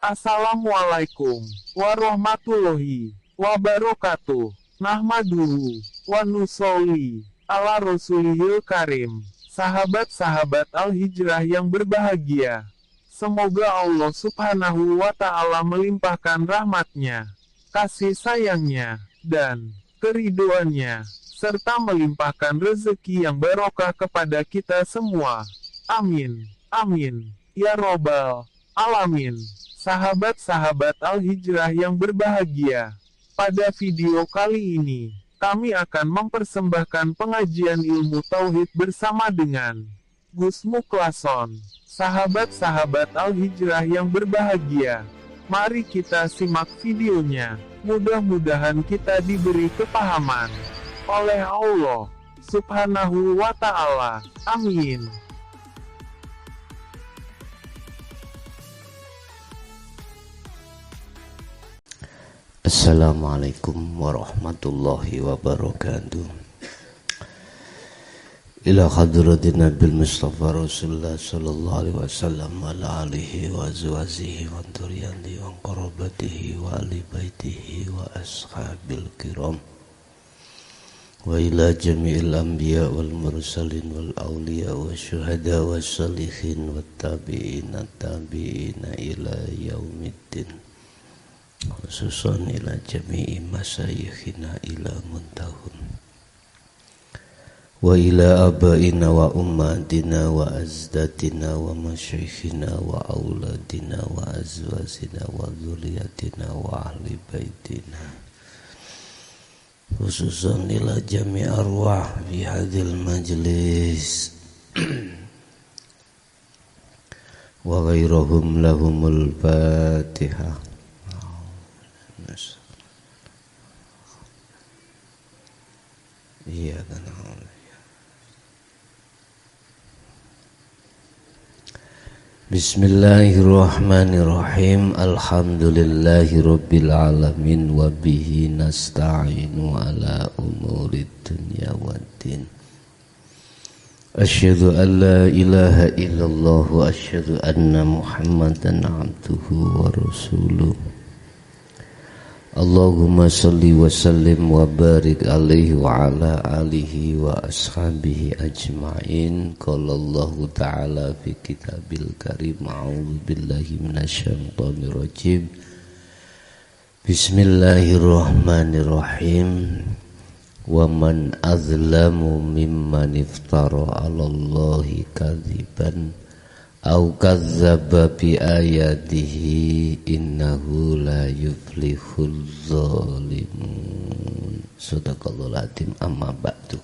Assalamualaikum warahmatullahi wabarakatuh. Nahmaduhu wa nusolli ala rasulihil karim. Sahabat-sahabat Al-Hijrah yang berbahagia, semoga Allah subhanahu wa ta'ala melimpahkan rahmatnya, kasih sayangnya, dan keriduannya, serta melimpahkan rezeki yang barokah kepada kita semua. Amin. Amin. Ya Robbal Alamin. Sahabat-sahabat Al-Hijrah yang berbahagia, pada video kali ini, kami akan mempersembahkan pengajian ilmu tauhid bersama dengan Gus Muklason. Sahabat-sahabat Al-Hijrah yang berbahagia, mari kita simak videonya. Mudah-mudahan kita diberi kepahaman oleh Allah subhanahu wa ta'ala. Amin. Assalamualaikum warahmatullahi wabarakatuh. Ila hadratin Nabil Mustafa Rasulullah sallallahu alaihi wasallam wa ala alihi wa azwajihi wa dzurriyyatihi wa qarabatihi wa ali baitihi wa ashabil kiram. Wa ila jami'il anbiya wal mursalin wal awliya wa syuhada wa salihin wa tabi'ina ila yaumiddin. Khususan ila jami'i masyayikhina ila muntahun wa ila abaina wa ummatina wa azdatina wa masyayikhina wa auladina wa azwazina wa dzurriyyatina wa ahli baitina, khususan ila jami' arwah fi hadhil majlis wa ghairahum lahumul fatihah. Iya kan. Bismillahirrahmanirrahim. Alhamdulillahi rabbil alamin wa bihi nasta'inu ala umurid dunya waddin. Asyhadu an la ilaha illallah wa asyhadu anna Muhammadan abduhu wa rasuluh. Allahumma salli wa sallim wa barik alaihi wa ala alihi wa ashabihi ajma'in. Qala Allahu ta'ala fi kitabil karim. A'udzu billahi minasyaitonir rajim. Bismillahirrahmanirrahim. Wa man azlamu mimman iftara 'ala Allahi kadziban au kadzdzaba bi ayatihi innahu la yuflihul zalimun. Shadaqallahul adzim. Amma ba'du.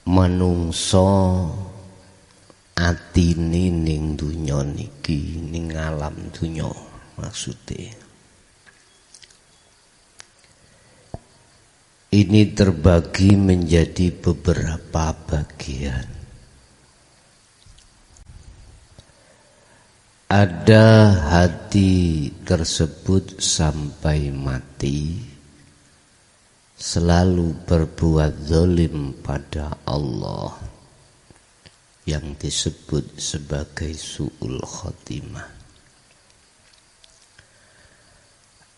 Manungsa atine ning dunya niki, ning alam dunya maksude. Ini terbagi menjadi beberapa bagian. Ada hati tersebut sampai mati selalu berbuat zalim pada Allah, yang disebut sebagai su'ul khotimah.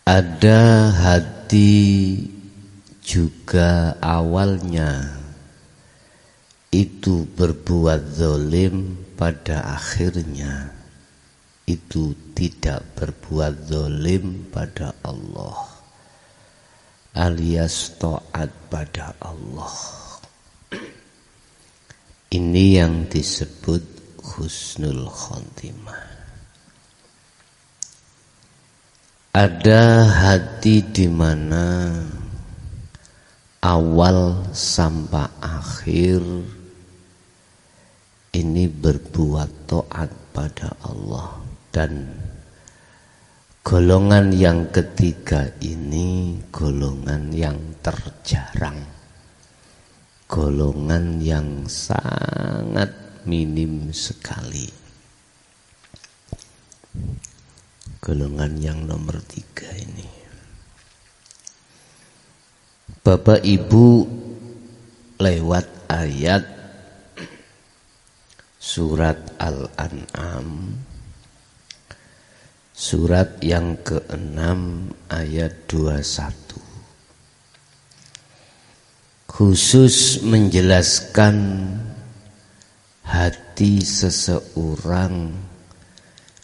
Ada hati juga awalnya itu berbuat zalim, pada akhirnya itu tidak berbuat zalim pada Allah, alias taat pada Allah. Ini yang disebut husnul khotimah. Ada hati di mana awal sampai akhir ini berbuat taat pada Allah, dan golongan yang ketiga ini golongan yang terjarang, golongan yang sangat minim sekali. Golongan yang nomor 3 ini, Bapak Ibu lewat ayat surat Al-An'am, surat yang ke-6 ayat 21. Khusus menjelaskan hati seseorang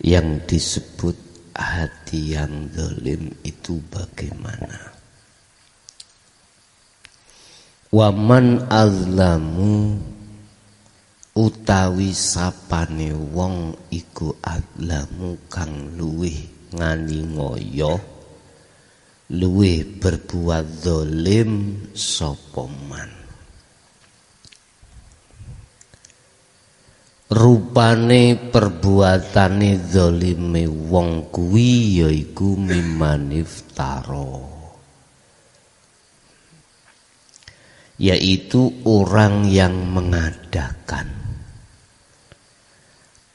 yang disebut hati yang zalim itu bagaimana. Waman azlamu utawi sapane wong iku azlamu kang luwih nganiaya, luwih berbuat zalim sapa man. Rupane perbuatane zalime wong kuwi yaiku mimaniftaro, yaitu orang yang mengadakan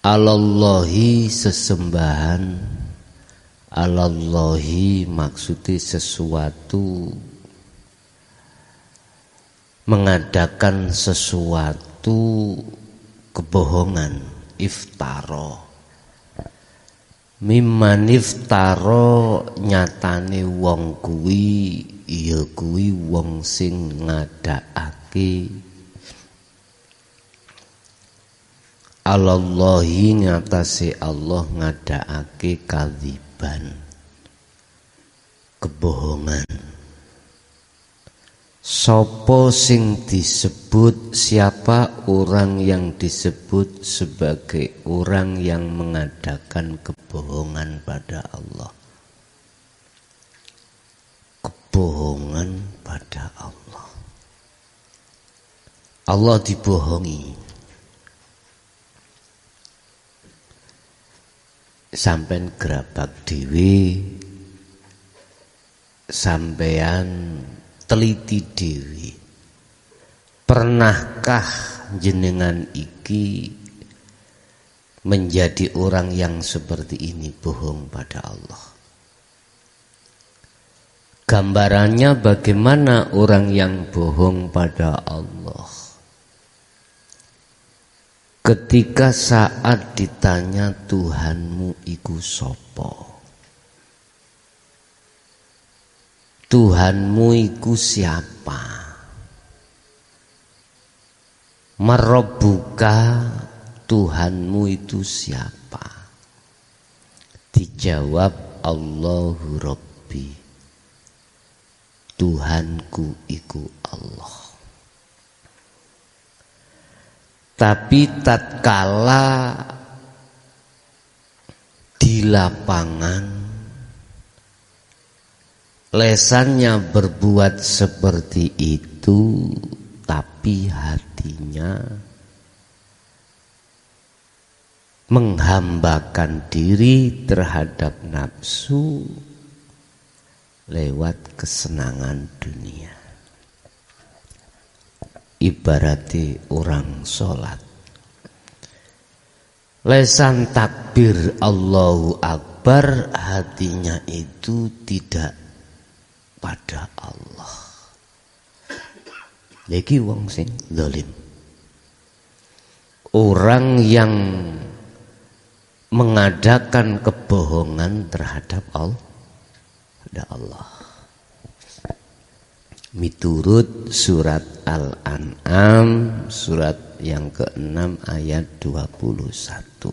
alallahi sesembahan. Alallahi maksudnya sesuatu, mengadakan sesuatu kebohongan. Iftaro, mimman iftaro nyatane wong kuwi ya kuwi wong sing ngadakake alallahi ngatasi Allah ngadakake kadziban, kebohongan. Sopo sing disebut, siapa orang yang disebut sebagai orang yang mengadakan kebohongan pada Allah. Kebohongan pada Allah. Allah dibohongi. Sampeyan gerabak dhewe, sampeyan teliti dewi, pernahkah jenengan iki menjadi orang yang seperti ini, bohong pada Allah? Gambarannya bagaimana orang yang bohong pada Allah? Ketika saat ditanya Tuhanmu iku sopo, Tuhanmu iku siapa? Marabbuka, Tuhanmu itu siapa? Dijawab Allahu Rabbi, Tuhanku iku Allah. Tapi tatkala di lapangan lesannya berbuat seperti itu, tapi hatinya menghambakan diri terhadap nafsu lewat kesenangan dunia. Ibarati orang sholat, lesan takbir Allahu Akbar, hatinya itu tidak pada Allah. Lagi wong sing zalim, orang yang mengadakan kebohongan terhadap Allah. Miturut surat Al-An'am, surat yang ke-6 ayat 21.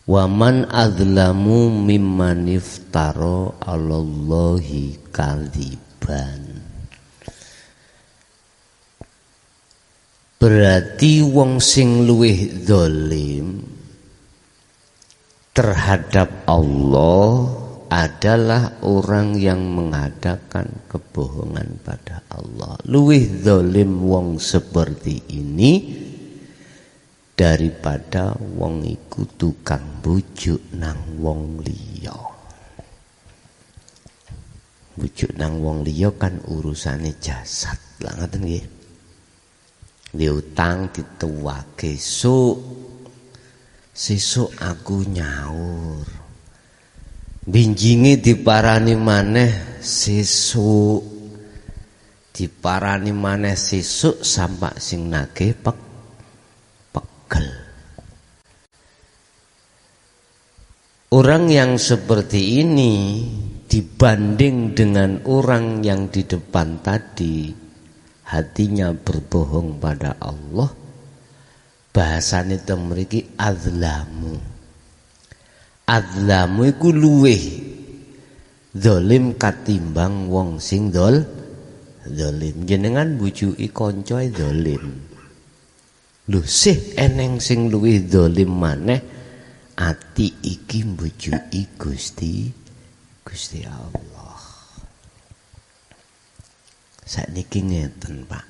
Waman adzlamu mimman iftara 'alallahi kadziban. Berarti wong sing luwih zalim terhadap Allah adalah orang yang mengadakan kebohongan pada Allah. Luwih zalim wong seperti ini daripada wong iku tukang bujuk nang wong liya. Bujuk nang wong liya kan urusane jasad. Lah ngoten nggih. Diutang dituwake sesuk aku nyaur. Binjingi diparani maneh sesuk, diparani maneh sesuk sampak sing nagih pegel. Orang yang seperti ini dibanding dengan orang yang di depan tadi hatinya berbohong pada Allah, bahasane teng mriki azlamu. Azlamu iku luweh zalim katimbang wong sing zalim. Jenengan bujuki kanca zalim. Lho sih eneng sing luwih zalim maneh, ati iki bujuki Gusti Allah. Sakniki ngeten, Pak.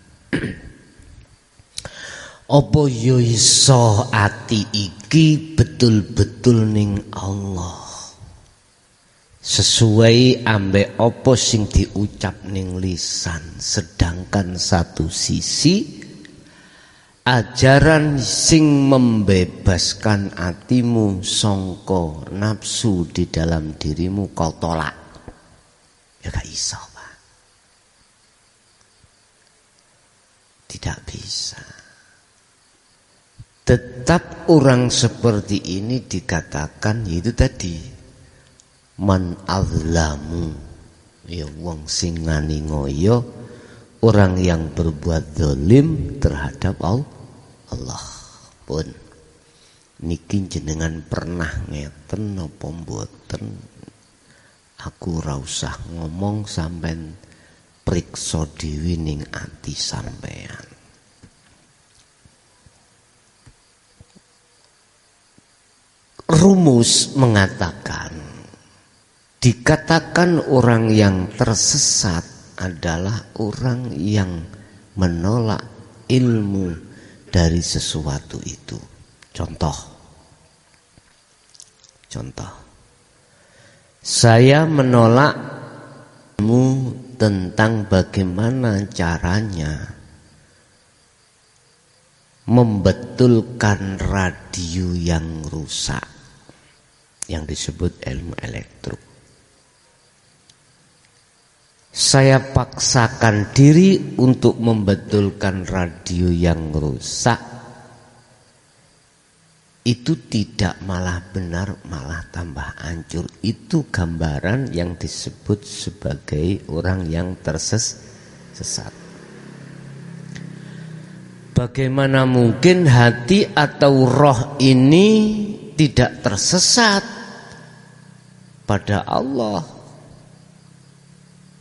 Apa yo iso ati iki betul-betul ning Allah sesuai ambek apa sing diucap ning lisan, sedangkan satu sisi ajaran sing membebaskan atimu sangka nafsu di dalam dirimu kau tolak. Ya gak iso, Pak. Tidak bisa. Tetap orang seperti ini dikatakan yaitu tadi man azlamu, ya wong sing ngani ngoyo, orang yang berbuat zalim terhadap Allah. Pun niki jenengan pernah ngeten napa mboten? Aku ora usah ngomong sampean priksa dhewe ning ati sampean. Rumus mengatakan, dikatakan orang yang tersesat adalah orang yang menolak ilmu dari sesuatu itu. Contoh, saya menolak ilmu tentang bagaimana caranya membetulkan radio yang rusak, yang disebut ilmu elektro. Saya paksakan diri untuk membetulkan radio yang rusak. Itu tidak malah benar, malah tambah hancur. Itu gambaran yang disebut sebagai orang yang tersesat. Bagaimana mungkin hati atau roh ini tidak tersesat pada Allah,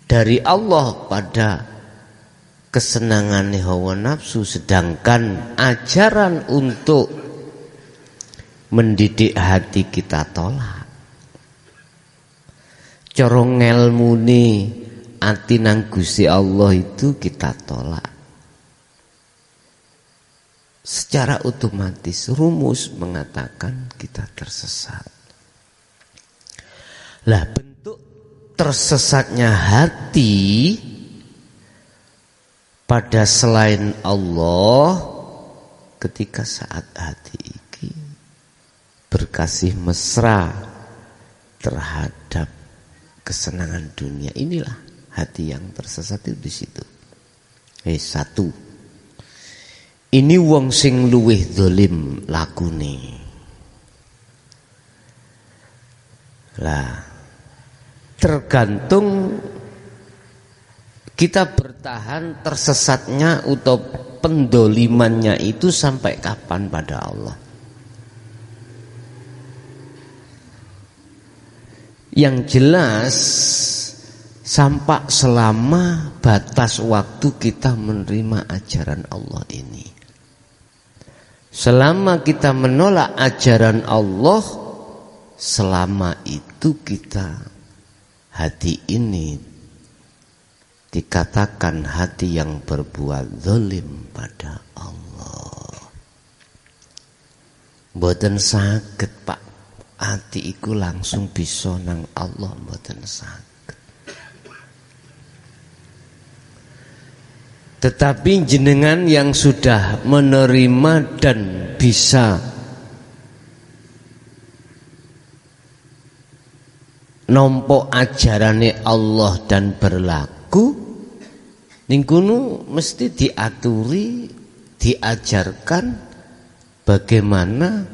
dari Allah pada kesenangan hawa nafsu, sedangkan ajaran untuk mendidik hati kita tolak. Corong ngelmuni ati nang Gusti Allah itu kita tolak. Secara otomatis rumus mengatakan kita tersesat. Lah bentuk tersesatnya hati pada selain Allah ketika saat hati ini berkasih mesra terhadap kesenangan dunia. Inilah hati yang tersesat itu di situ. Satu. Ini wong sing luwih zalim lakune. Lah, tergantung kita bertahan tersesatnya atau pendolimannya itu sampai kapan pada Allah. Yang jelas sampai selama batas waktu kita menerima ajaran Allah ini. Selama kita menolak ajaran Allah, selama itu kita hati ini dikatakan hati yang berbuat zalim pada Allah. Mboten saged, Pak, hati iku langsung bisa nang Allah, mboten saged. Tetapi jenengan yang sudah menerima dan bisa nompo ajarane Allah dan berlaku, Ning kono mesti diaturi, diajarkan bagaimana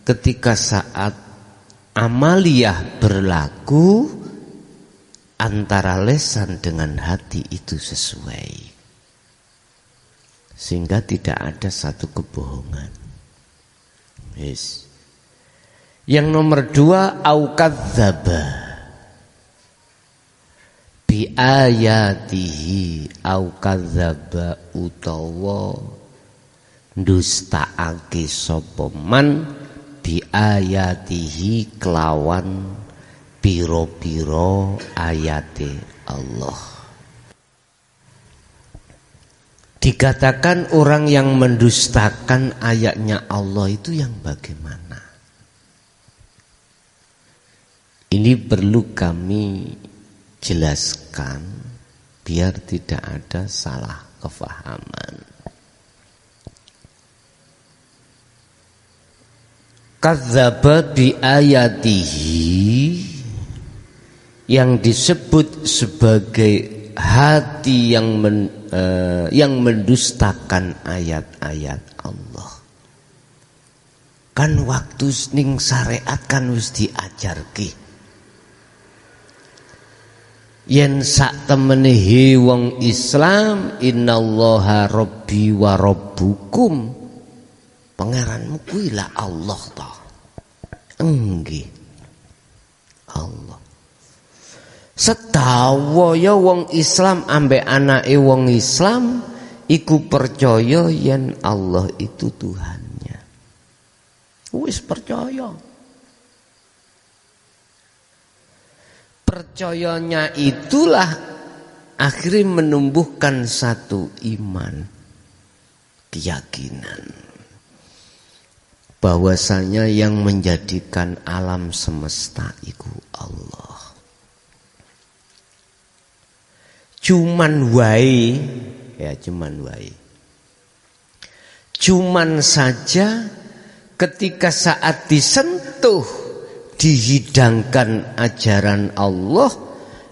ketika saat amaliyah berlaku antara lisan dengan hati itu sesuai, sehingga tidak ada satu kebohongan. Yes. Yang nomor 2, au kadzdzaba bi ayatihi, au kadzdzaba utawa ndustaake sapa man bi ayatihi kelawan piro-piro ayate Allah. Dikatakan orang yang mendustakan ayatnya Allah itu yang bagaimana? Ini perlu kami jelaskan biar tidak ada salah kefahaman. Kadzdzaba bi ayatihi yang disebut sebagai hati yang mendustakan ayat-ayat Allah. Kan waktu ning syariat kan wis diajarke. Yen sak temenehe wong Islam, innallaha rabbi wa rabbukum, pangeranmu kuwi lah Allah ta. Nggih. Allah. Setawa ya wong Islam ambek anake wong Islam iku percaya yen Allah itu Tuhannya. Wis percaya. Percayanya itulah akhirnya menumbuhkan satu iman, keyakinan bahwasanya yang menjadikan alam semesta itu Allah. Cuman wae, ya cuman wae. Cuman saja ketika saat disentuh, dihidangkan ajaran Allah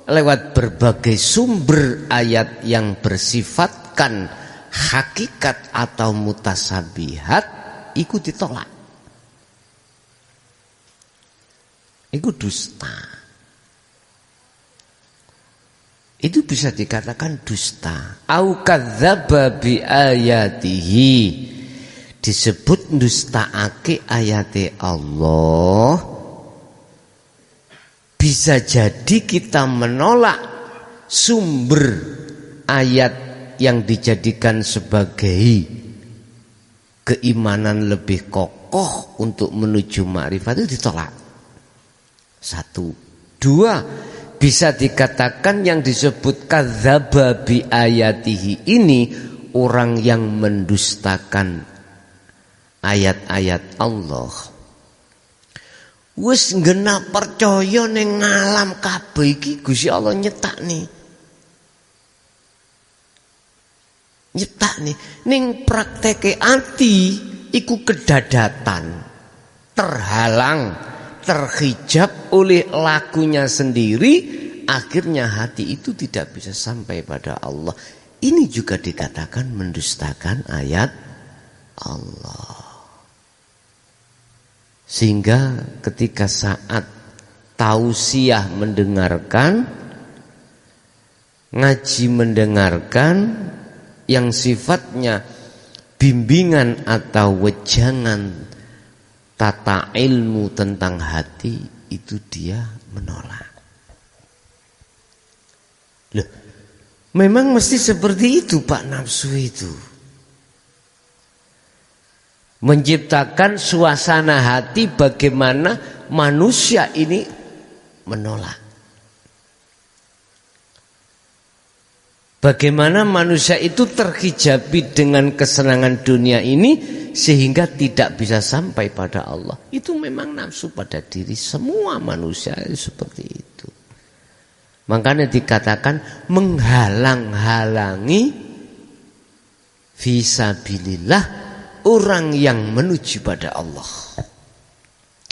lewat berbagai sumber ayat yang bersifatkan hakikat atau mutasabihat, itu ditolak. Itu dusta. Itu bisa dikatakan dusta. Au kadzdzaba bi ayatihi, disebut dustaake ayate Allah. Bisa jadi kita menolak sumber ayat yang dijadikan sebagai keimanan lebih kokoh untuk menuju ma'rifat, itu ditolak. 1. 2, bisa dikatakan yang disebut kadzdzaba bi ayatihi ini orang yang mendustakan ayat-ayat Allah. Wis ngena percaya ning alam kabeh iki Gusti Allah nyetakne. Nyetakne ning prakteke ati iku kedadatan, terhalang, terhijab oleh lakunya sendiri, akhirnya hati itu tidak bisa sampai pada Allah. Ini juga dikatakan mendustakan ayat Allah. Sehingga ketika saat tausiah mendengarkan, ngaji mendengarkan, yang sifatnya bimbingan atau wejangan tata ilmu tentang hati, itu dia menolak. Loh, memang mesti seperti itu Pak nafsu itu. Menciptakan suasana hati bagaimana manusia ini menolak. Bagaimana manusia itu terhijabi dengan kesenangan dunia ini sehingga tidak bisa sampai pada Allah. Itu memang nafsu pada diri semua manusia seperti itu. Makanya dikatakan menghalang-halangi fisabilillah orang yang menuju pada Allah.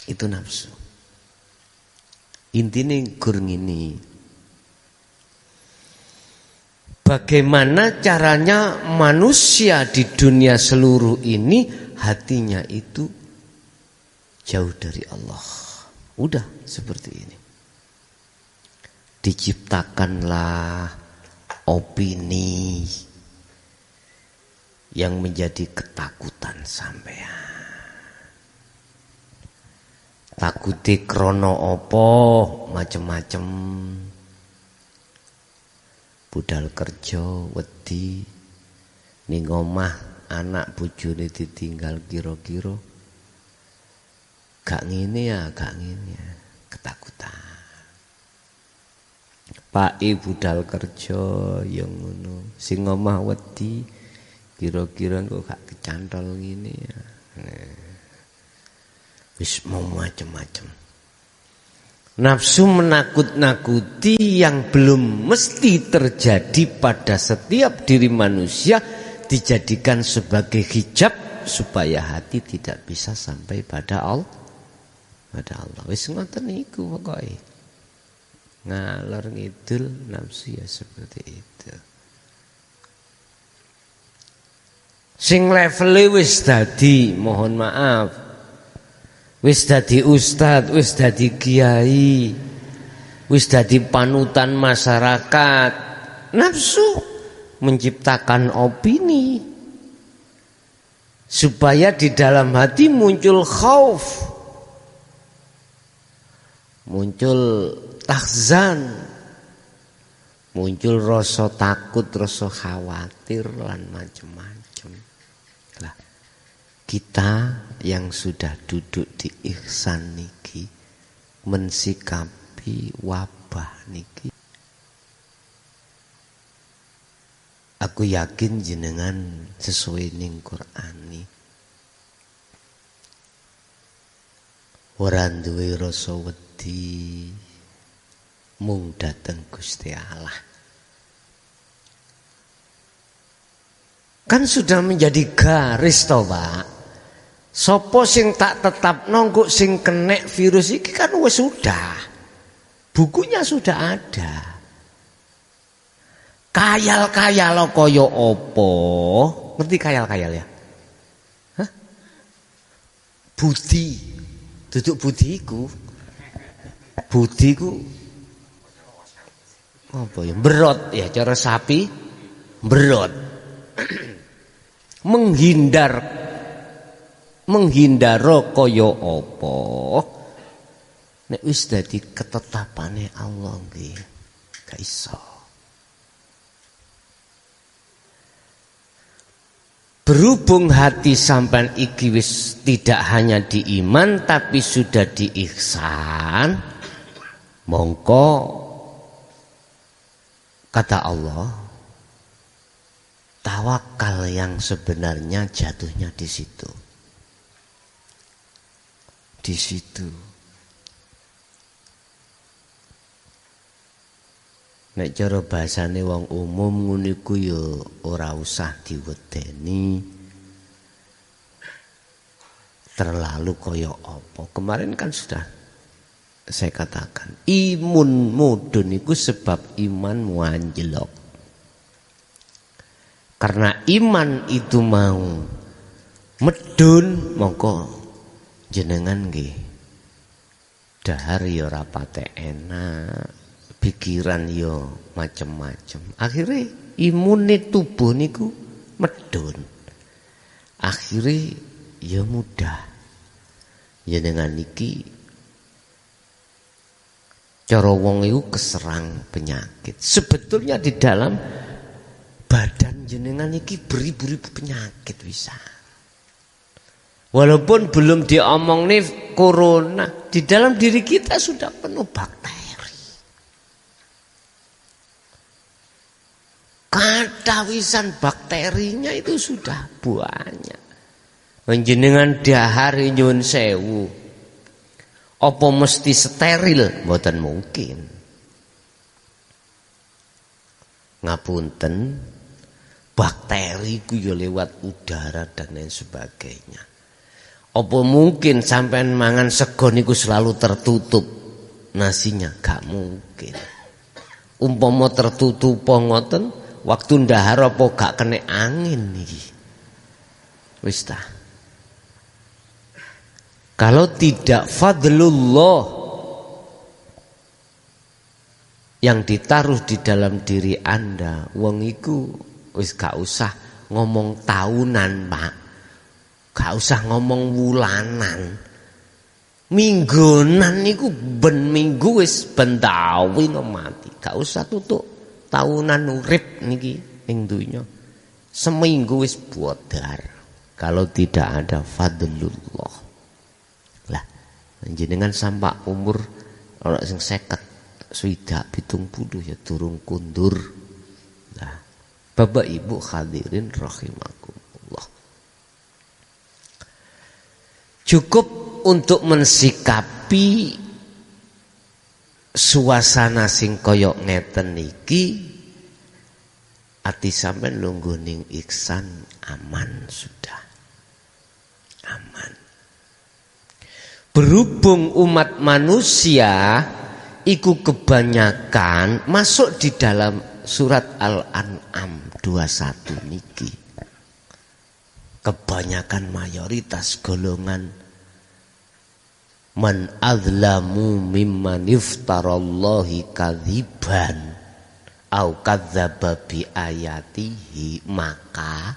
Itu nafsu. Intinya gur ngini. bagaimana caranya manusia di dunia seluruh ini hatinya itu jauh dari Allah. Udah seperti ini. Diciptakanlah opini yang menjadi ketakutan sampean. Takuti krono opo macem-macem. Budal kerja wedi ning omah anak bojone ditinggal kira-kira gak ngene ya, ketakutan. Pak budal kerja yang ngono, sing omah wedi kira-kira kok gak kecantol ngene ya. Wis mau macam-macam. Nafsu menakut-nakuti yang belum mesti terjadi pada setiap diri manusia dijadikan sebagai hijab supaya hati tidak bisa sampai pada Allah. Wis ngoten niku pokoke. Ngalor ngidul nafsu ya seperti itu. Sing levele wis dadi, mohon maaf, wis dadi ustad, wis dadi kiai, wis dadi panutan masyarakat. Nafsu menciptakan opini supaya di dalam hati muncul khauf, muncul tahzan, muncul rasa takut, rasa khawatir lan macam-macam. Lah, kita yang sudah duduk di ihsan niki mensikapi wabah niki, aku yakin jenengan sesuai ning Quran nih ora duwe rasa wedi mung dateng Gusti Allah. Kan sudah menjadi garis toh Pak. Sopo sing tak tetap nonggok sing kenek virus iki kan wis sudah. Bukunya sudah ada. Kayal-kayal kaya apa? Ngerti kayal-kayal ya? Hah? Budi. Duduk budiku. Budiku apa ya? Berot ya, cara sapi berot. menghindar kaya apa nek wis dadi ketetapane Allah nggih gak iso. Berhubung hati sampean iki wis tidak hanya di iman tapi sudah di ihsan, mongko kata Allah, tawakal yang sebenarnya jatuhnya di situ. Di situ. Nek cara bahasane wong umum ngono iku ya ora usah diwedeni terlalu kaya apa. Kemarin kan sudah saya katakan, imun mudun iku sebab imanmu anjlok. Karena iman itu mau medun, mongko jenengan nggih dahar ya ora patek enak, pikiran ya macem-macem. Akhirnya imune tubuh niku medun. Akhirnya ya mudah jenengan niki cara wong iku keserang penyakit. Sebetulnya di dalam badan jenengan iki beribu-ribu penyakit bisa. Walaupun belum diomong nih corona, di dalam diri kita sudah penuh bakteri. Katawisan bakterinya itu sudah banyak. Jenengan dahar nyuwun sewu. Apa mesti steril? Mboten mungkin. Ngapunten, bakteri ku ya lewat udara dan lain sebagainya. Apa mungkin sampean mangan sego niku selalu tertutup nasinya? Gak mungkin. Umpama tertutup ngoten, waktu ndahar apa gak kena angin iki. Wis ta. Kalau tidak fadlullah yang ditaruh di dalam diri Anda, wong iku wis gak usah ngomong tahunan, Pak. Gak usah ngomong wulanan. Minggunan niku ben minggu wis ben tawi no mati. Gak usah tutuk tahunan urip niki ning donya. Seminggu wis bodar kalau tidak ada fadlullah. Lah jenengan sampai umur ana sing 50, 70 ya durung kundur. Nah, Bapak Ibu hadirin rahimakumullah. Cukup untuk mensikapi suasana sing koyok ngeten niki, ati sampean lungguh ning ihsan aman sudah. Aman. Berhubung umat manusia iku kebanyakan masuk di dalam surat Al-An'am 21 niki. Kebanyakan mayoritas golongan man adzlamu mimman iftarallahi kadziban au kadzdzaba bi ayatihi, maka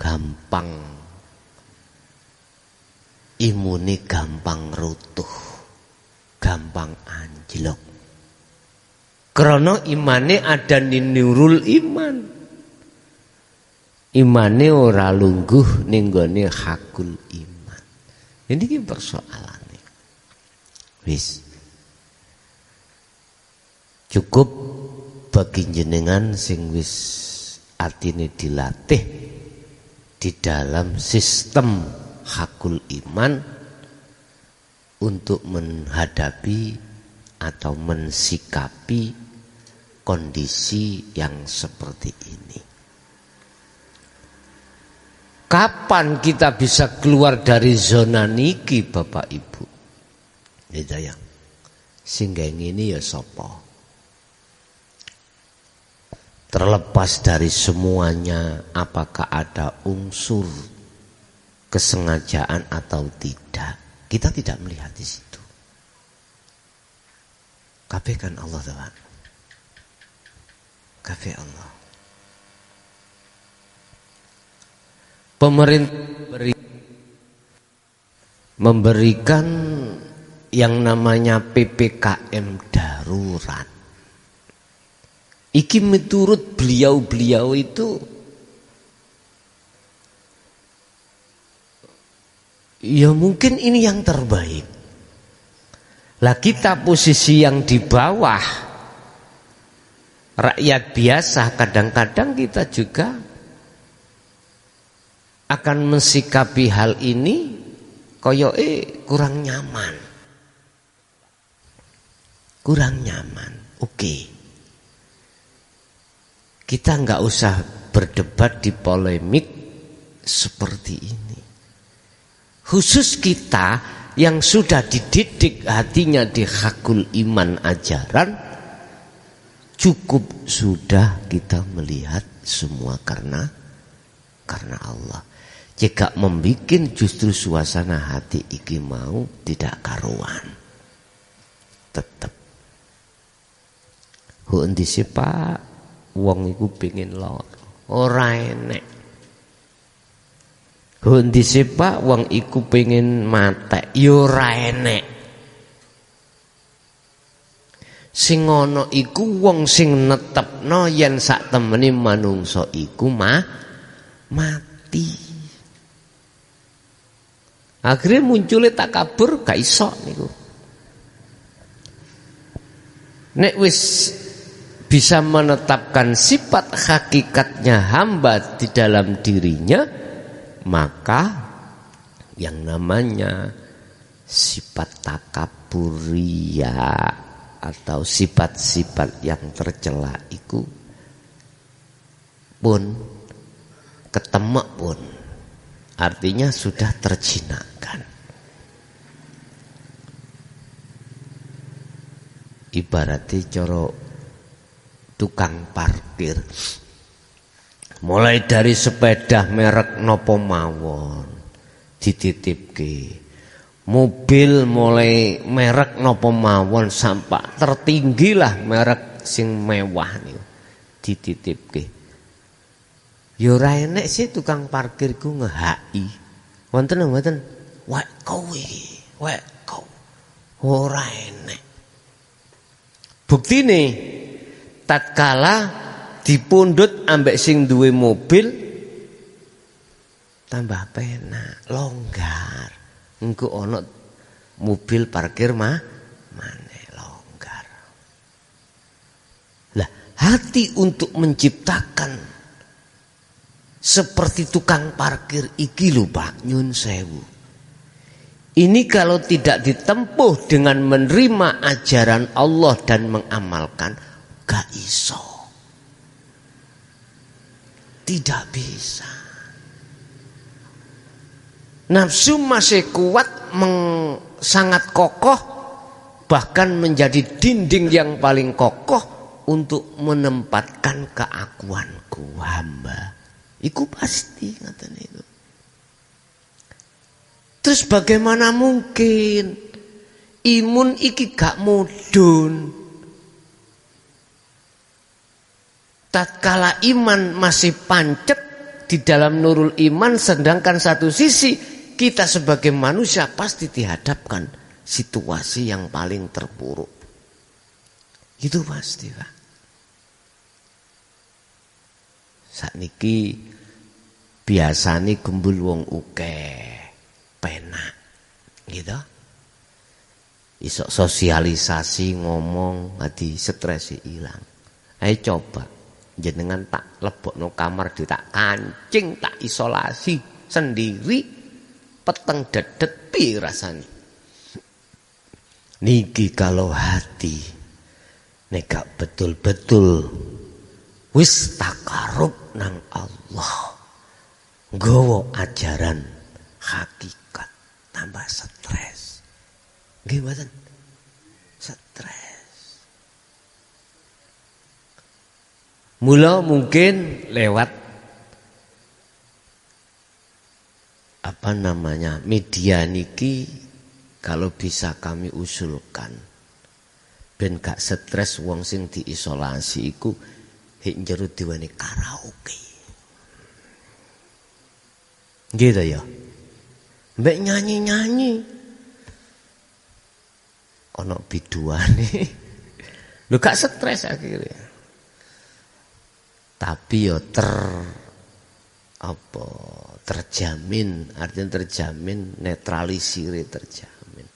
gampang imune gampang rutuh, gampang anjlok. Krana imane ada nurul iman. Imane ora lungguh ning gone hakul iman. Ini ki persoalannya. Wis. Cukup bagi jenengan sing wis atine dilatih di dalam sistem hakul iman untuk menghadapi atau mensikapi kondisi yang seperti ini. Kapan kita bisa keluar dari zona niki Bapak Ibu? Hidayah. Sehingga ini ya sopo. Terlepas dari semuanya, apakah ada unsur kesengajaan atau tidak, kita tidak melihat di situ. Kabeh kan Allah Ta'ala. Kabeh Allah. Pemerintah memberikan yang namanya PPKM darurat. Iki menurut beliau-beliau itu ya mungkin ini yang terbaik. Lah kita posisi yang di bawah, rakyat biasa, kadang-kadang kita juga akan mensikapi hal ini koyoke kurang nyaman. Kurang nyaman. Oke. Kita enggak usah berdebat di polemik seperti ini. Khusus kita yang sudah dididik hatinya di hakul iman ajaran, cukup sudah kita melihat semua karena Allah. Jika membikin justru suasana hati iki mau tidak karuan. Tetap. Endi sih Pak, wong iku pengin lor. Ora enek. Endi sih Pak, wong iku pengin matek. Ya ora enek. Sing ana iku wong sing netepno yen sak temene manungsa iku mati. Akhirnya munculnya takabur gak iso niku. Nek wis bisa menetapkan sifat hakikatnya hamba di dalam dirinya, maka yang namanya sifat takaburia atau sifat-sifat yang tercela itu pun ketemu pun artinya sudah terjinakkan. Ibaratnya coro tukang parkir. Mulai dari sepeda merek nopo mawon dititipke, mobil mulai merek nopo mawon sampai tertinggi lah merek sing mewah niku dititipke. Ya ora enek sih tukang parkir ku ngehaki. Wonten mboten? Wek kowe, wek kau. Ora enek. Buktine tatkala dipundhut ambek sing duwe mobil tambah penak, longgar. Engko ana mobil parkir maneh longgar. Lah, hati untuk menciptakan seperti tukang parkir iki lho Pak, nyun sewu. Ini kalau tidak ditempuh dengan menerima ajaran Allah dan mengamalkan, gak iso. Tidak bisa. Nafsu masih kuat, sangat kokoh, bahkan menjadi dinding yang paling kokoh untuk menempatkan keakuanku hamba. Iku pasti ngaten itu. Terus bagaimana mungkin imun iki gak mudhun? Tatkala iman masih pancet di dalam nurul iman, sedangkan satu sisi kita sebagai manusia pasti dihadapkan situasi yang paling terpuruk. Itu pasti, Pak. Sakniki biasane gembul wong akeh, penak. Gitu. Iso sosialisasi ngomong ati stres ilang. Ayo coba jenengan tak lebokno kamar di tak kancing, tak isolasi sendiri, peteng dedet pi rasane. Niki kalau hati nek gak betul-betul wis takarub nang Allah, nggawa ajaran hakikat, tambah stres. Nggih mboten? Stres. Mula mungkin lewat media niki kalau bisa kami usulkan ben gak stres wong sing diisolasi iku hek njero diwane karaoke. Gitu ya. Mbek nyanyi-nyanyi. Ono biduane. Lho gak stres akhirnya. Tapi ya terjamin, artinya terjamin, netralisir terjamin.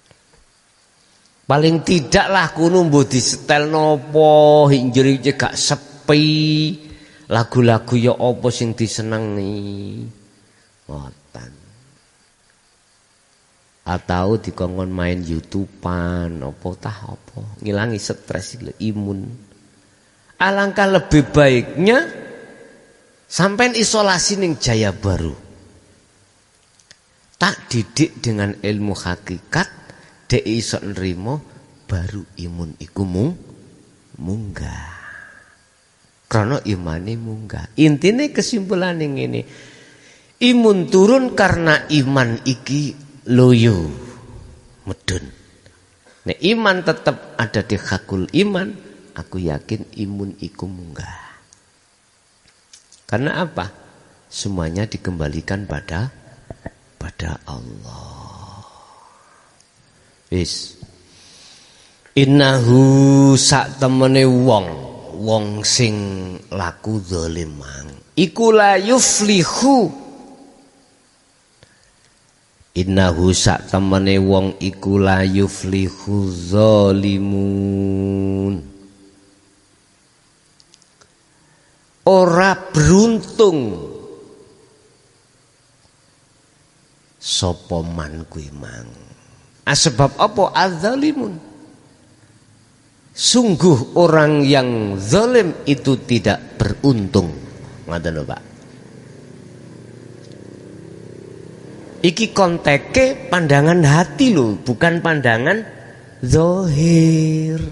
Paling tidak lah kuno mbuh disetel nopo, hinjeri gak sepi, lagu-lagu ya apa sing disenengi. Ngoten. Atau dikongkon main YouTubean, apa ngilangi stres imun. Alangkah lebih baiknya sampai isolasi ning Jaya Baru. Tak didik dengan ilmu hakikat, dek iso nrimo baru imun iku munggah. Krana imane munggah. Intine kesimpulan ngene. Imun turun karena iman iki loyo medun. Nek iman tetap ada di hakul iman, aku yakin imun iku munggah. Karena apa? Semuanya dikembalikan pada Allah. Wis. Innahu sak temene wong sing laku zalim mang iku la yuflihu. Innahu sak temene wong iku la yuflihu zalimun. Ora beruntung sapa man kuwi mang. Sebab apa? Az-zalimun. Sungguh orang yang zalim itu tidak beruntung. Ngoten lho, Pak. Iki konteke pandangan hati lho, bukan pandangan zahir.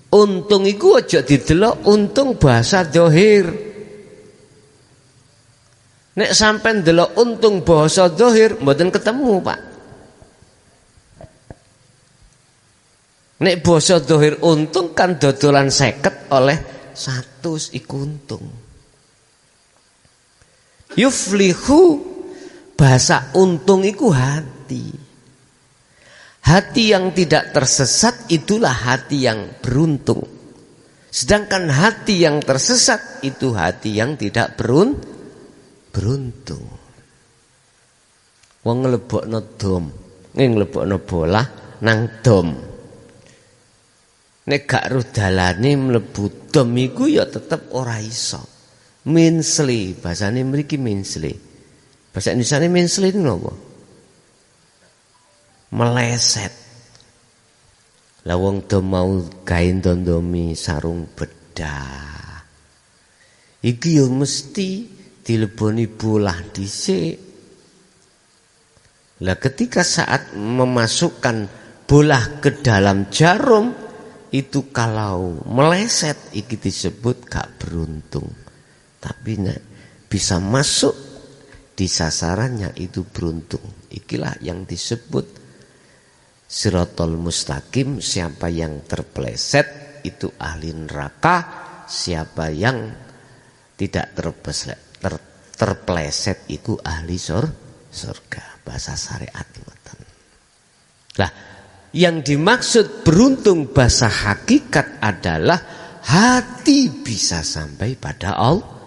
Untung iku aja didelok untung bahasa zahir. Nek sampean ndelok untung bahasa zahir mboten ketemu, Pak. Nek bahasa zahir untung kan dodolan 50 oleh 100 iku untung. Yuflihu bahasa untung iku hati. Hati yang tidak tersesat itulah hati yang beruntung. Sedangkan hati yang tersesat itu hati yang tidak beruntung. Wong nglebokno dom, nglebokno bola nang dom. Nek gak ro dalane mlebu dom iku ya tetep ora iso. Minsli, bahasane mriki minsli. Bahasa Indonesiane minsli itu napa? Meleset. Lah wong do mau gawe ndondomi sarung bedah. Iki yo mesti dileboni bolah dhisik. Lah ketika saat memasukkan bolah ke dalam jarum itu kalau meleset iki disebut gak beruntung. Tapi nek bisa masuk di sasarannya itu beruntung. Ikilah yang disebut Siratal mustaqim. Siapa yang terpleset itu ahli neraka. Siapa yang tidak terpleset itu ahli surga. Bahasa syariat. Nah, yang dimaksud beruntung bahasa hakikat adalah hati bisa sampai pada Allah.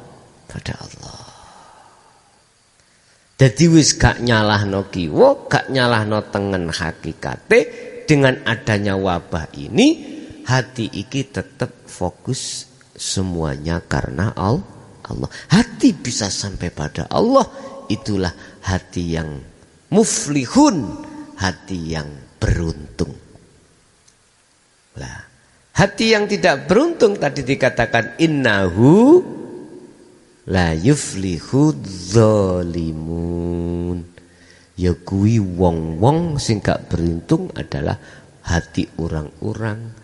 Jadi wis gak nyalahno kiwa, gak nyalahno tengen hakikate. Dengan adanya wabah ini, hati iki tetap fokus semuanya karena Allah. Hati bisa sampai pada Allah, itulah hati yang muflihun, hati yang beruntung. Lah, hati yang tidak beruntung tadi dikatakan innahu la yuflihu dzalimun. Ya kuwi wong-wong sing gak beruntung adalah hati orang-orang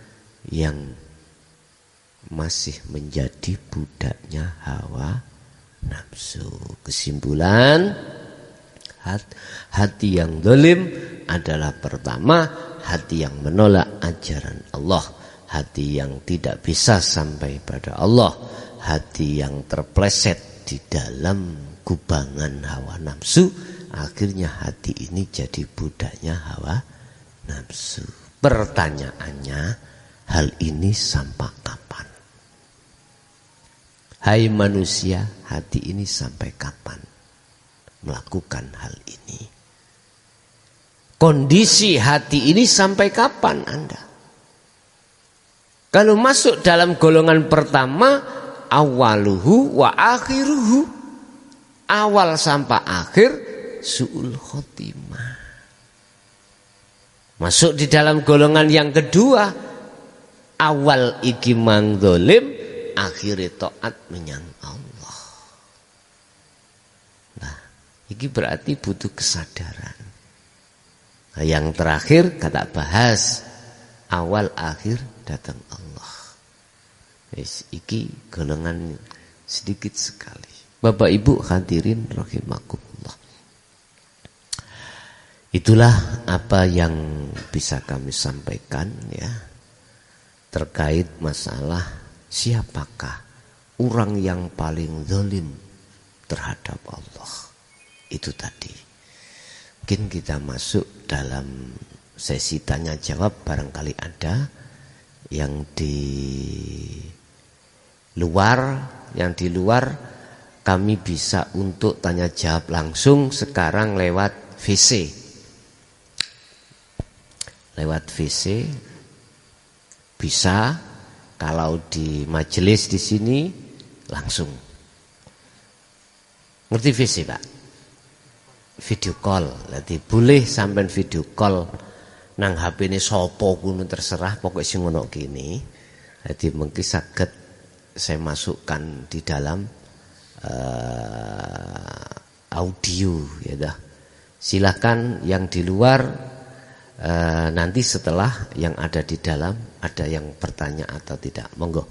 yang masih menjadi budaknya hawa nafsu. Kesimpulan, hati yang zalim adalah pertama hati yang menolak ajaran Allah, hati yang tidak bisa sampai pada Allah, hati yang terpleset di dalam kubangan hawa nafsu. Akhirnya hati ini jadi budaknya hawa nafsu. Pertanyaannya, hal ini sampai kapan? Hai manusia, hati ini sampai kapan melakukan hal ini? Kondisi hati ini sampai kapan Anda? Kalau masuk dalam golongan pertama, awaluhu wa akhiruhu, awal sampai akhir su'ul khotimah. Masuk di dalam golongan yang kedua, awal iki mang dolim, akhir taat menyang Allah. Nah, iki berarti butuh kesadaran. Nah, yang terakhir kata bahas awal akhir datang Allah. Iki golongan sedikit sekali. Bapak Ibu hadirin rahimakumullah. Itulah apa yang bisa kami sampaikan ya terkait masalah siapakah orang yang paling zalim terhadap Allah. Itu tadi. Mungkin kita masuk dalam sesi tanya jawab, barangkali ada yang di luar kami bisa untuk tanya jawab langsung sekarang lewat VC. Lewat VC bisa, kalau di majelis di sini langsung. Ngerti VC, Pak? Video call. Jadi boleh sampai video call nang HP ini sopo kuno terserah, pokok sing ngono kini. Jadi mungkin saged saya masukkan di dalam audio ya dah. Silakan yang di luar nanti setelah yang ada di dalam ada yang bertanya atau tidak. Monggo.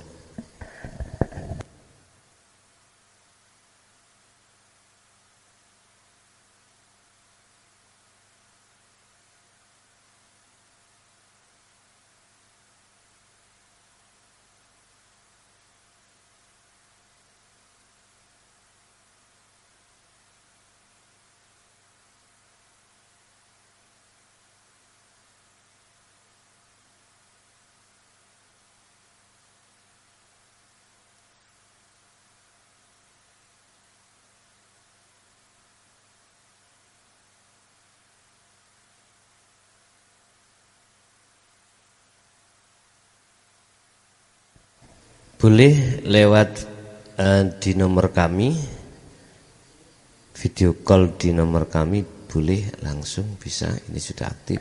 Boleh lewat di nomor kami, video call di nomor kami, boleh langsung bisa, ini sudah aktif.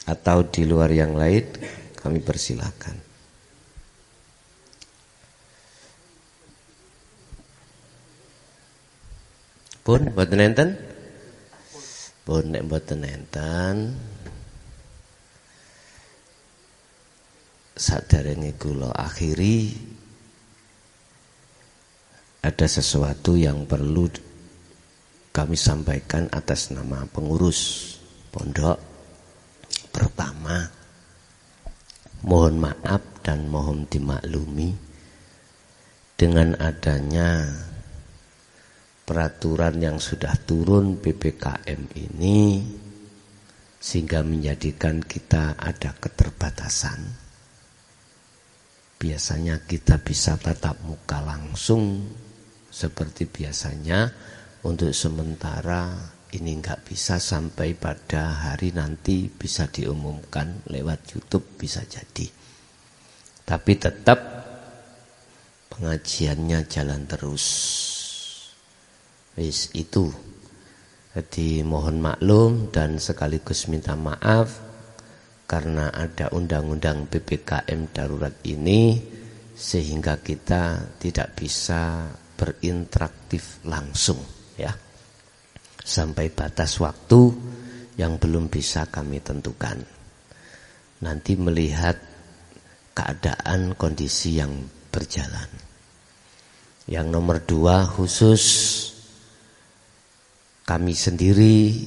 Atau di luar yang lain kami persilahkan. Pun mboten enten? Pun nek mboten enten, saderenge kula akhiri, ada sesuatu yang perlu kami sampaikan atas nama pengurus pondok. Pertama, mohon maaf dan mohon dimaklumi dengan adanya peraturan yang sudah turun PPKM ini, sehingga menjadikan kita ada keterbatasan. Biasanya kita bisa tatap muka langsung seperti biasanya, untuk sementara ini enggak bisa, sampai pada hari nanti bisa diumumkan lewat YouTube bisa jadi. Tapi tetap pengajiannya jalan terus. Wis itu. Jadi mohon maklum dan sekaligus minta maaf karena ada undang-undang PPKM darurat ini, sehingga kita tidak bisa berinteraktif langsung, ya, sampai batas waktu yang belum bisa kami tentukan. Nanti melihat keadaan kondisi yang berjalan. Yang nomor 2, khusus kami sendiri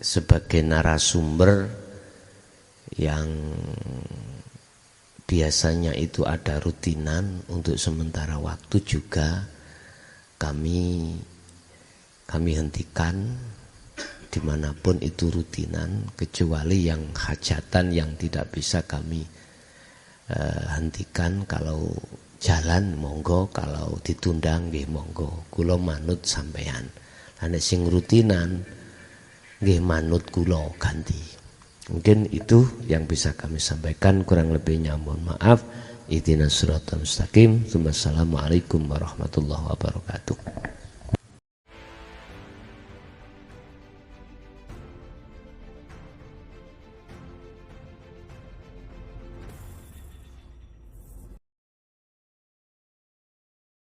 sebagai narasumber yang biasanya itu ada rutinan, untuk sementara waktu juga kami hentikan dimanapun itu rutinan, kecuali yang hajatan yang tidak bisa kami hentikan. Kalau jalan monggo, kalau ditunda nggih monggo, kula manut sampean. Nek sing rutinan nggih manut kula ganti. Mungkin itu yang bisa kami sampaikan, kurang lebihnya mohon maaf. Ihdinas siratal mustaqim. Assalamualaikum warahmatullahi wabarakatuh.